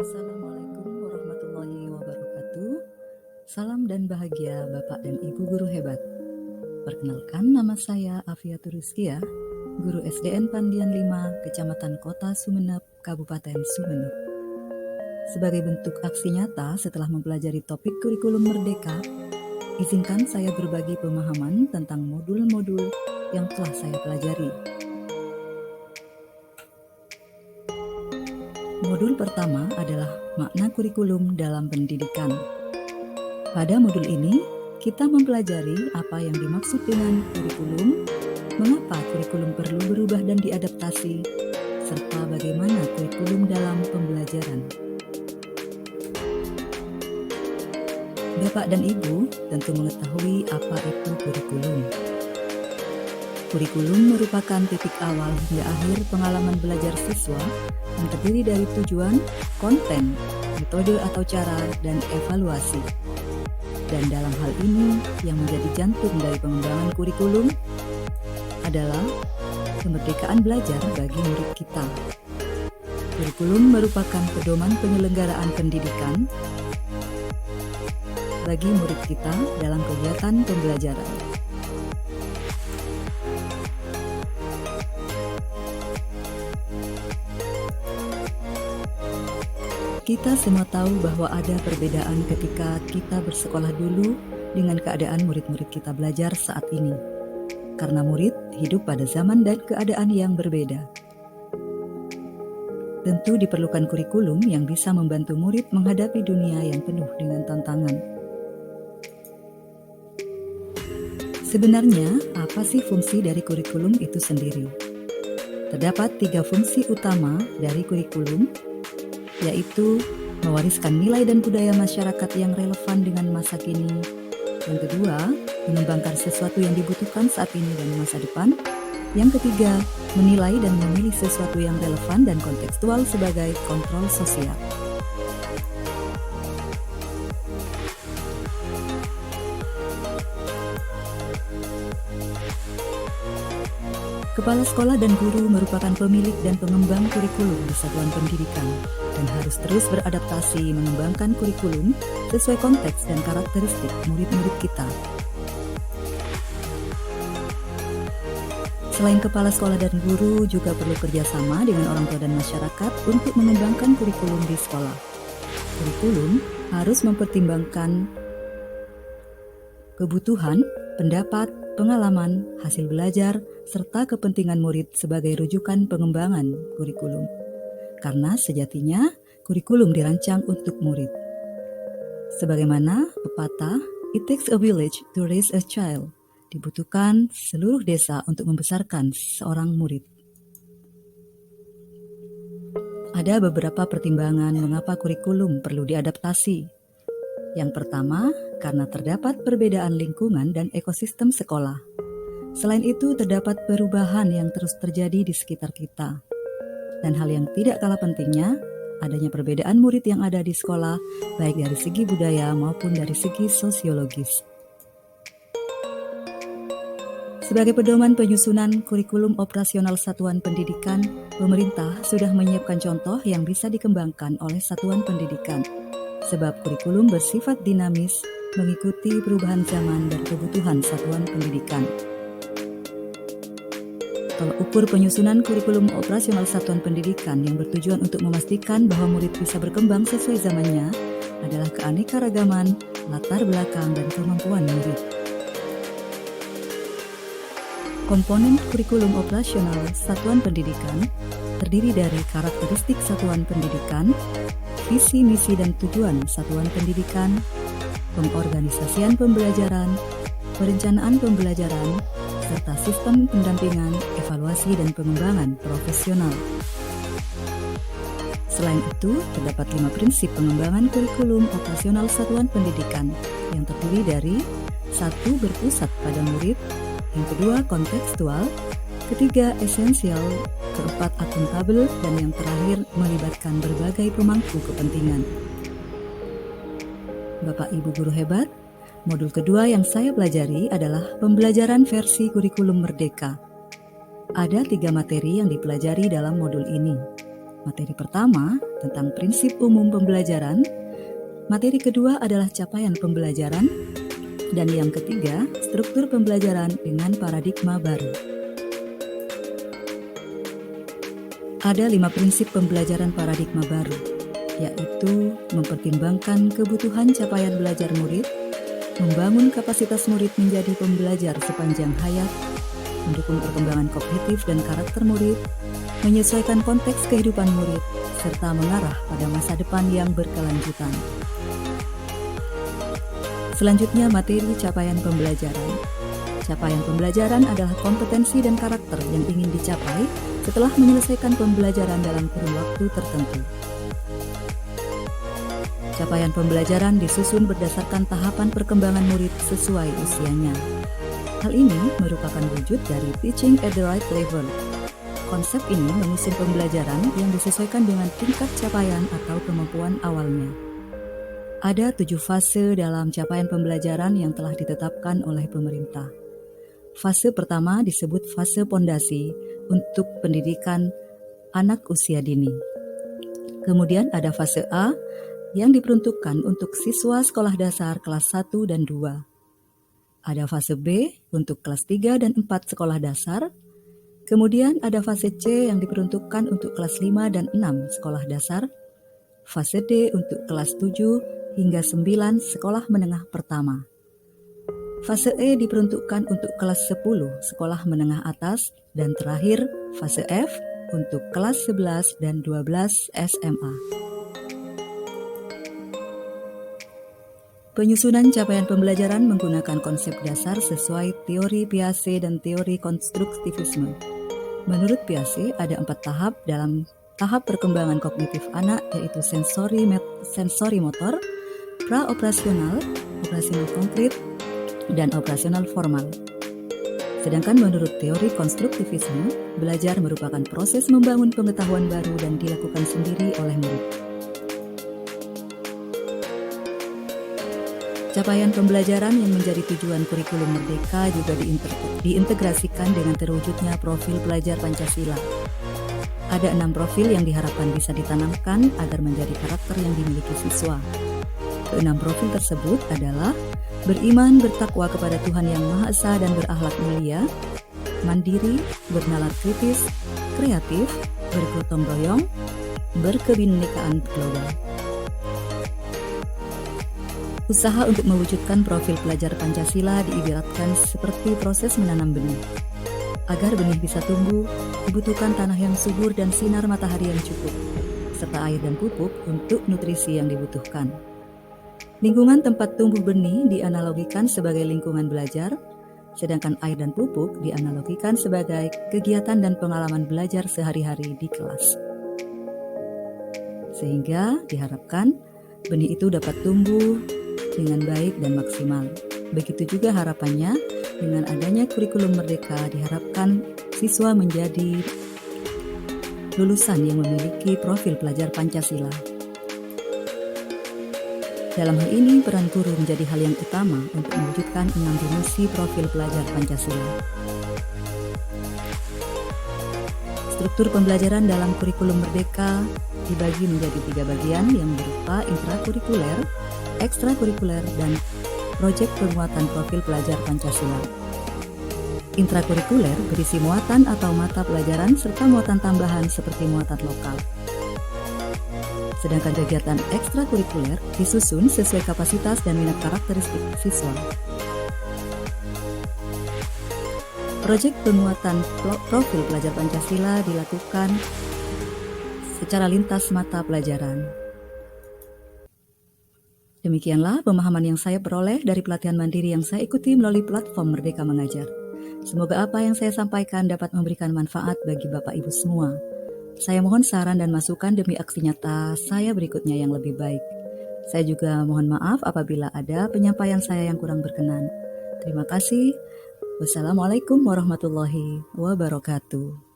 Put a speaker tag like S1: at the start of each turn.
S1: Assalamualaikum warahmatullahi wabarakatuh. Salam dan bahagia Bapak dan Ibu guru hebat. Perkenalkan, nama saya Afiatur Rizkia, guru SDN Pandian 5, Kecamatan Kota Sumeneb, Kabupaten Sumeneb. Sebagai bentuk aksi nyata setelah mempelajari topik kurikulum merdeka, izinkan saya berbagi pemahaman tentang modul-modul yang telah saya pelajari. Modul pertama adalah makna kurikulum dalam pendidikan. Pada modul ini, kita mempelajari apa yang dimaksud dengan kurikulum, mengapa kurikulum perlu berubah dan diadaptasi, serta bagaimana kurikulum dalam pembelajaran. Bapak dan Ibu tentu mengetahui apa itu kurikulum. Kurikulum merupakan titik awal hingga akhir pengalaman belajar siswa yang terdiri dari tujuan, konten, metode atau cara, dan evaluasi. Dan dalam hal ini, yang menjadi jantung dari pengembangan kurikulum adalah kemerdekaan belajar bagi murid kita. Kurikulum merupakan pedoman penyelenggaraan pendidikan bagi murid kita dalam kegiatan pembelajaran. Kita semua tahu bahwa ada perbedaan ketika kita bersekolah dulu dengan keadaan murid-murid kita belajar saat ini. Karena murid hidup pada zaman dan keadaan yang berbeda. Tentu diperlukan kurikulum yang bisa membantu murid menghadapi dunia yang penuh dengan tantangan. Sebenarnya, apa sih fungsi dari kurikulum itu sendiri? Terdapat 3 fungsi utama dari kurikulum, yaitu mewariskan nilai dan budaya masyarakat yang relevan dengan masa kini. Yang kedua, mengembangkan sesuatu yang dibutuhkan saat ini dan masa depan. Yang ketiga, menilai dan memilih sesuatu yang relevan dan kontekstual sebagai kontrol sosial. Kepala sekolah dan guru merupakan pemilik dan pengembang kurikulum di satuan pendidikan dan harus terus beradaptasi mengembangkan kurikulum sesuai konteks dan karakteristik murid-murid kita. Selain kepala sekolah dan guru, juga perlu kerjasama dengan orang tua dan masyarakat untuk mengembangkan kurikulum di sekolah. Kurikulum harus mempertimbangkan kebutuhan, pendapat, pengalaman, hasil belajar, serta kepentingan murid sebagai rujukan pengembangan kurikulum. Karena sejatinya, kurikulum dirancang untuk murid. Sebagaimana pepatah, "It takes a village to raise a child." Dibutuhkan seluruh desa untuk membesarkan seorang murid. Ada beberapa pertimbangan mengapa kurikulum perlu diadaptasi. Yang pertama, karena terdapat perbedaan lingkungan dan ekosistem sekolah. Selain itu, terdapat perubahan yang terus terjadi di sekitar kita. Dan hal yang tidak kalah pentingnya, adanya perbedaan murid yang ada di sekolah, baik dari segi budaya maupun dari segi sosiologis. Sebagai pedoman penyusunan kurikulum operasional satuan pendidikan, pemerintah sudah menyiapkan contoh yang bisa dikembangkan oleh satuan pendidikan. Sebab kurikulum bersifat dinamis, mengikuti perubahan zaman dan kebutuhan satuan pendidikan. Tolak ukur penyusunan kurikulum operasional satuan pendidikan yang bertujuan untuk memastikan bahwa murid bisa berkembang sesuai zamannya adalah keanekaragaman, latar belakang, dan kemampuan murid. Komponen kurikulum operasional satuan pendidikan terdiri dari karakteristik satuan pendidikan, visi, misi, dan tujuan satuan pendidikan, pengorganisasian pembelajaran, perencanaan pembelajaran, serta sistem pendampingan, evaluasi, dan pengembangan profesional. Selain itu, terdapat 5 prinsip pengembangan kurikulum operasional satuan pendidikan yang terdiri dari 1. Berpusat pada murid, yang kedua kontekstual, ketiga esensial, keempat akuntabel, dan yang terakhir melibatkan berbagai pemangku kepentingan. Bapak Ibu guru hebat, modul kedua yang saya pelajari adalah pembelajaran versi kurikulum merdeka. Ada 3 materi yang dipelajari dalam modul ini. Materi pertama tentang prinsip umum pembelajaran, materi kedua adalah capaian pembelajaran, dan yang ketiga, struktur pembelajaran dengan paradigma baru. Ada 5 prinsip pembelajaran paradigma baru, yaitu mempertimbangkan kebutuhan capaian belajar murid, membangun kapasitas murid menjadi pembelajar sepanjang hayat, mendukung perkembangan kognitif dan karakter murid, menyesuaikan konteks kehidupan murid, serta mengarah pada masa depan yang berkelanjutan. Selanjutnya, materi capaian pembelajaran. Capaian pembelajaran adalah kompetensi dan karakter yang ingin dicapai setelah menyelesaikan pembelajaran dalam kurun waktu tertentu. Capaian pembelajaran disusun berdasarkan tahapan perkembangan murid sesuai usianya. Hal ini merupakan wujud dari teaching at the right level. Konsep ini menyusun pembelajaran yang disesuaikan dengan tingkat capaian atau kemampuan awalnya. Ada 7 fase dalam capaian pembelajaran yang telah ditetapkan oleh pemerintah. Fase pertama disebut fase pondasi untuk pendidikan anak usia dini. Kemudian ada fase A yang diperuntukkan untuk siswa sekolah dasar kelas 1 dan 2. Ada fase B untuk kelas 3 dan 4 sekolah dasar. Kemudian ada fase C yang diperuntukkan untuk kelas 5 dan 6 sekolah dasar. Fase D untuk kelas 7 hingga 9 sekolah menengah pertama. Fase E diperuntukkan untuk kelas 10 sekolah menengah atas, dan terakhir fase F untuk kelas 11 dan 12 SMA. Penyusunan capaian pembelajaran menggunakan konsep dasar sesuai teori Piaget dan teori konstruktivisme. Menurut Piaget, ada 4 tahap dalam tahap perkembangan kognitif anak, yaitu sensori motor, praoperasional, operasional konkret, dan operasional formal. Sedangkan menurut teori konstruktivisme, belajar merupakan proses membangun pengetahuan baru dan dilakukan sendiri oleh murid. Capaian pembelajaran yang menjadi tujuan kurikulum Merdeka juga diintegrasikan dengan terwujudnya profil pelajar Pancasila. Ada 6 profil yang diharapkan bisa ditanamkan agar menjadi karakter yang dimiliki siswa. Ke-6 profil tersebut adalah beriman, bertakwa kepada Tuhan Yang Maha Esa dan berakhlak mulia, mandiri, bernalar kritis, kreatif, bergotong royong, berkebinekaan global. Usaha untuk mewujudkan profil pelajar Pancasila diibaratkan seperti proses menanam benih. Agar benih bisa tumbuh, dibutuhkan tanah yang subur dan sinar matahari yang cukup, serta air dan pupuk untuk nutrisi yang dibutuhkan. Lingkungan tempat tumbuh benih dianalogikan sebagai lingkungan belajar, sedangkan air dan pupuk dianalogikan sebagai kegiatan dan pengalaman belajar sehari-hari di kelas. Sehingga diharapkan benih itu dapat tumbuh dengan baik dan maksimal. Begitu juga harapannya, dengan adanya kurikulum Merdeka diharapkan siswa menjadi lulusan yang memiliki profil pelajar Pancasila. Dalam hal ini, peran guru menjadi hal yang utama untuk mewujudkan 6 dimensi profil pelajar Pancasila. Struktur pembelajaran dalam kurikulum Merdeka dibagi menjadi 3 bagian yang berupa intrakurikuler, ekstrakurikuler, dan proyek penguatan profil pelajar Pancasila. Intrakurikuler berisi muatan atau mata pelajaran serta muatan tambahan seperti muatan lokal. Sedangkan kegiatan ekstrakurikuler disusun sesuai kapasitas dan minat karakteristik siswa. Proyek penguatan profil pelajar Pancasila dilakukan secara lintas mata pelajaran. Demikianlah pemahaman yang saya peroleh dari pelatihan mandiri yang saya ikuti melalui platform Merdeka Mengajar. Semoga apa yang saya sampaikan dapat memberikan manfaat bagi Bapak Ibu semua. Saya mohon saran dan masukan demi aksi nyata saya berikutnya yang lebih baik. Saya juga mohon maaf apabila ada penyampaian saya yang kurang berkenan. Terima kasih. Wassalamualaikum warahmatullahi wabarakatuh.